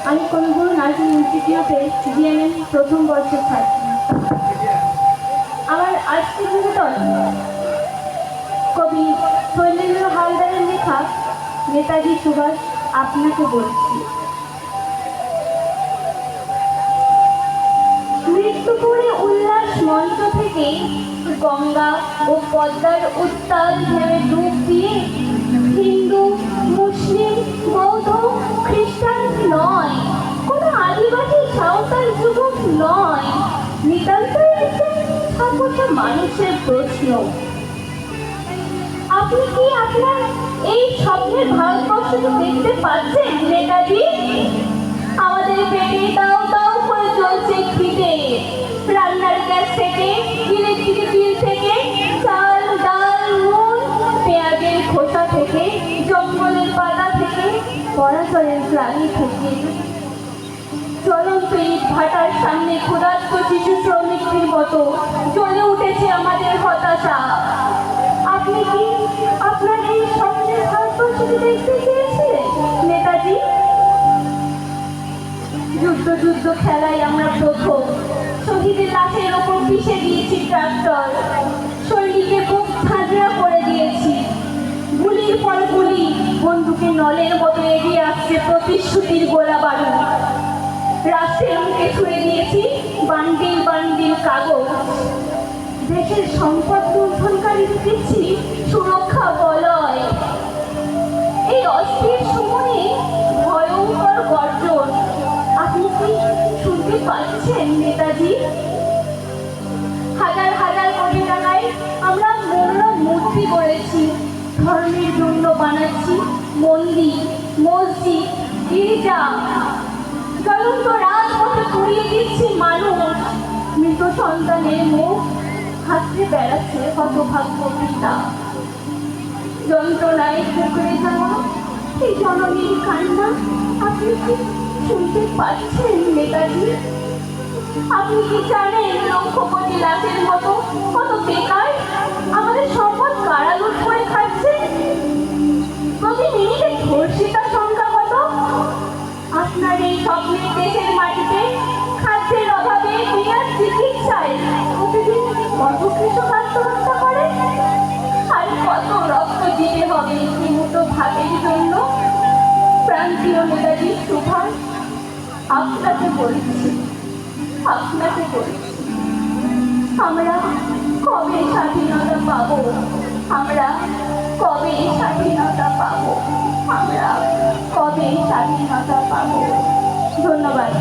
আমি কবিগুরু নার্সিং ইনস্টিটিউটে জিএনএম প্রথম বর্ষের ছাত্রী। আমার আজকের নিবেদন কবি শৈলেন্দ্র হালদারের লেখা নেতাজি সুভাষ আপনাকে বলছি। মৃত্যুপুরে উল্লাস মঞ্চ থেকে গঙ্গা ও পদ্মার উত্তাল ঢেউয়ে ডুব দিয়ে হিন্দু, মুসলিম, বৌদ্ধ, খ্রিস্টান নয়, কোনো আদিবাসী সাঁওতাল যুবক নয়, নিতান্তই একজন ছাপোষা মানুষের প্রশ্ন। আপনি কি আপনার এই স্বপ্নের ভারতবর্ষকে দেখতে পাচ্ছেন নেতাজি? আমাদের পেটে দাও দাও করে চলছে খিদে, রান্নার গ্যাস থেকে, ইলেকট্রিক বিল থেকে, চাল ডাল নুন, পেঁয়াজের খোসা থেকে, জঙ্গলের পাতা থেকে, পরাশরের গ্রামী থেকে। চলন্ত ইট ভাটার সামনে ক্ষুধার্ত শিশু শ্রমিকদের মতো জ্বলে উঠেছে আমাদের হতাশা। আপনি কি আপনার এই স্বপ্নের ভারতবর্ষকে দেখতে চেয়েছিলেন নেতাজি? যুদ্ধ যুদ্ধ খেলায় আমরা প্রথম, শহীদের লাশের ওপর পিষে দিয়েছি ট্রাক্টর, সৈনিকের বুক ঝাঁঝরা করে দিয়েছি। গুলির পর গুলি, বন্দুকের নলের মতো এগিয়ে আসছে প্রতিশ্রুতির গোলা বারুদ। রাষ্ট্রের মুখে ছুঁড়ে দিয়েছি বান্ডিল বান্ডিল কাগজ। দেশের সম্পদ লুণ্ঠনকারীদের দিচ্ছি সুরক্ষা বলয়। এই অস্থির সময়ে ভয়ঙ্কর গর্জন আপনি কি শুনতে পাচ্ছেন নেতাজি? হাজার হাজার কোটি টাকায় আমরা মনোরম মূর্তি গড়েছি, ধর্মের জন্য বানাচ্ছি মন্দির, মসজিদ, গির্জা। জ্বলন্ত রাজপথে পুড়িয়ে দিচ্ছি মানুষ, মৃত সন্তানের মুখ হাসতে বেড়াচ্ছে হতভাগ্য পিতা। যন্ত্রণায় পুকুরে যাওয়া এই জননীর কান্না আপনি কি শুনতে পাচ্ছেন নেতাজি? আপনি কি জানেন লক্ষ কোটি লাখের মতো কত বেকার আমাদের সম্পদ কারালুট করে খাচ্ছে? প্রতি মিনিটে ধর্ষিতার সংখ্যা কত? আপনার এই স্বপ্নের দেশের মাটিতে খাদ্যের অভাবে বিরাট চিকিৎসায় প্রতিদিন কত কৃষক আত্মহত্যা করে, আর কত রক্ত দিতে হবে একটিমুঠো ভাতের জন্য? প্রান্তীয় নেতাজি সুভাষ আপনাকে বলছি, আপনাকে বলছি, আমরা কবে স্বাধীনতা পাবো? আমরা কবে স্বাধীনতা পাবো? আমরা কবে স্বাধীনতা পাবো? ধন্যবাদ।